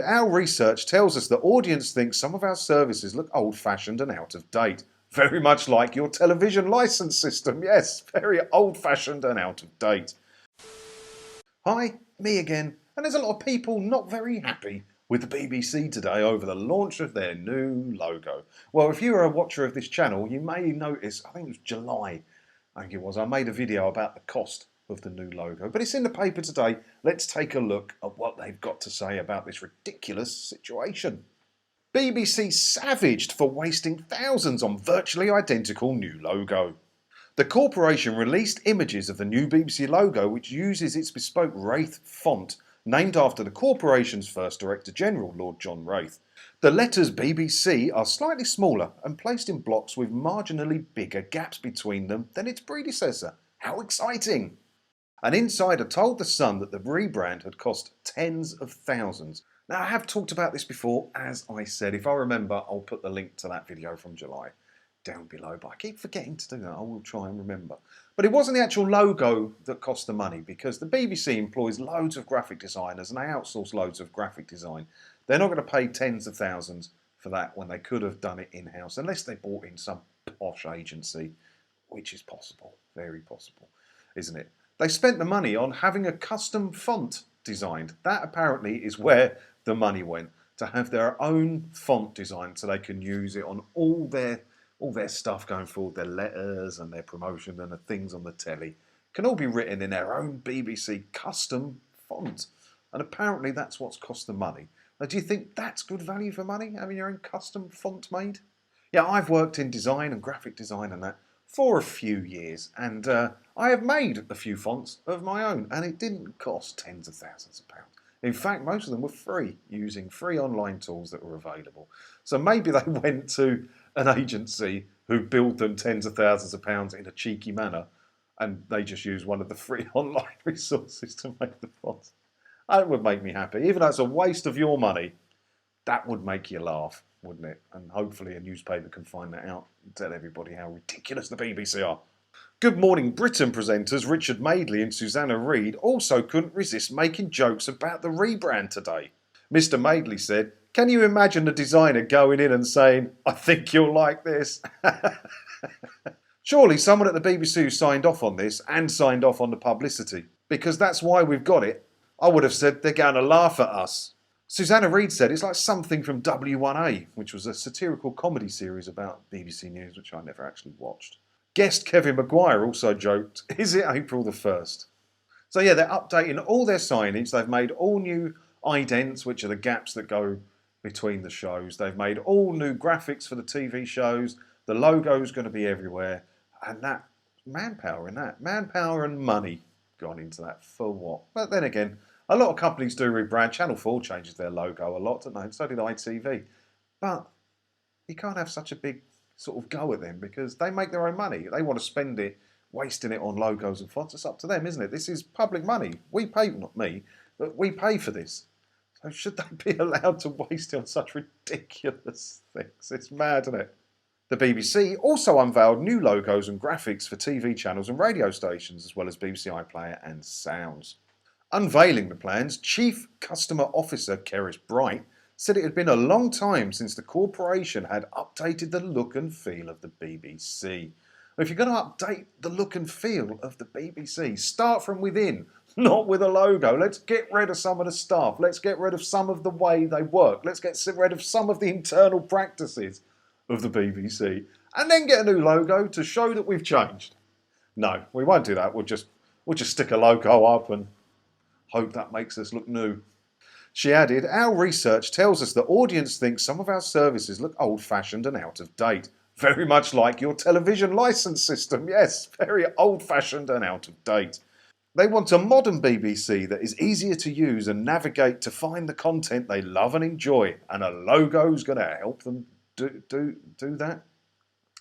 Our research tells us the audience thinks some of our services look old-fashioned and out of date. Very much like your television license system. Yes, very old-fashioned and out of date. Hi, me again. And there's a lot of people not very happy with the BBC today over the launch of their new logo. Well, if you're a watcher of this channel, you may notice, I think it was July, I made a video about the cost of the new logo. But it's in the paper today. Let's take a look at what they've got to say about this ridiculous situation. BBC savaged for wasting thousands on virtually identical new logo. The corporation released images of the new BBC logo, which uses its bespoke Wraith font, named after the corporation's first Director General, Lord John Wraith. The letters BBC are slightly smaller and placed in blocks with marginally bigger gaps between them than its predecessor. How exciting! An insider told The Sun that the rebrand had cost tens of thousands. Now, I have talked about this before, as I said. If I remember, I'll put the link to that video from July down below, but I keep forgetting to do that. I will try and remember. But it wasn't the actual logo that cost the money, because the BBC employs loads of graphic designers and they outsource loads of graphic design. They're not going to pay tens of thousands for that when they could have done it in-house, unless they bought in some posh agency, which is possible, very possible, isn't it? They spent the money on having a custom font designed. That apparently is where the money went, to have their own font designed so they can use it on all their stuff going forward, their letters and their promotion and the things on the telly can all be written in their own BBC custom font. And apparently that's what's cost the money. Now, do you think that's good value for money, having your own custom font made? Yeah, I've worked in design and graphic design and that for a few years, and I have made a few fonts of my own, and it didn't cost tens of thousands of pounds. In fact, most of them were free, using free online tools that were available. So maybe they went to an agency who billed them tens of thousands of pounds in a cheeky manner, and they just used one of the free online resources to make the fonts. That would make me happy. Even though it's a waste of your money, that would make you laugh, wouldn't it? And hopefully a newspaper can find that out and tell everybody how ridiculous the BBC are. Good Morning Britain presenters Richard Madeley and Susanna Reid also couldn't resist making jokes about the rebrand today. Mr. Madeley said, "Can you imagine the designer going in and saying, 'I think you'll like this'?" Surely someone at the BBC who signed off on this and signed off on the publicity, because that's why we've got it. I would have said they're going to laugh at us. Susanna Reid said it's like something from W1A, which was a satirical comedy series about BBC News, which I never actually watched. Guest Kevin Maguire also joked, "Is it April the 1st? So yeah, they're updating all their signage. They've made all new idents, which are the gaps that go between the shows. They've made all new graphics for the TV shows. The logo's going to be everywhere. And that manpower and money gone into that for what? But then again, a lot of companies do rebrand. Channel 4 changes their logo a lot, don't they? So did ITV. But you can't have such a big sort of go at them, because they make their own money. They want to spend it wasting it on logos and fonts. It's up to them, isn't it? This is public money. We pay, not me, but we pay for this. So should they be allowed to waste it on such ridiculous things? It's mad, isn't it? The BBC also unveiled new logos and graphics for TV channels and radio stations, as well as BBC iPlayer and Sounds. Unveiling the plans, Chief Customer Officer Keris Bright said it had been a long time since the corporation had updated the look and feel of the BBC. If you're going to update the look and feel of the BBC, start from within, not with a logo. Let's get rid of some of the staff. Let's get rid of some of the way they work. Let's get rid of some of the internal practices of the BBC, and then get a new logo to show that we've changed. No, we won't do that. We'll just stick a logo up and hope that makes us look new. She added, "Our research tells us the audience thinks some of our services look old-fashioned and out of date. Very much like your television license system. Yes, very old-fashioned and out of date. They want a modern BBC that is easier to use and navigate to find the content they love and enjoy, and a logo's going to help them do that."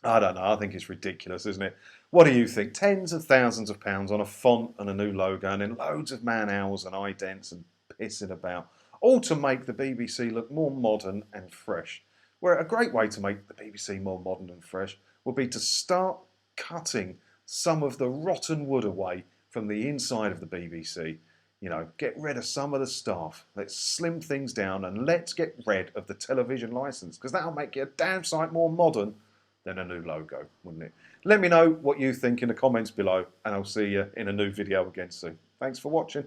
I don't know, I think it's ridiculous, isn't it? What do you think? Tens of thousands of pounds on a font and a new logo, and then loads of man-hours and idents and pissing about, all to make the BBC look more modern and fresh. Where a great way to make the BBC more modern and fresh would be to start cutting some of the rotten wood away from the inside of the BBC. You know, get rid of some of the staff. Let's slim things down and let's get rid of the television license, because that'll make it a damn sight more modern than a new logo, wouldn't it? Let me know what you think in the comments below, and I'll see you in a new video again soon. Thanks for watching.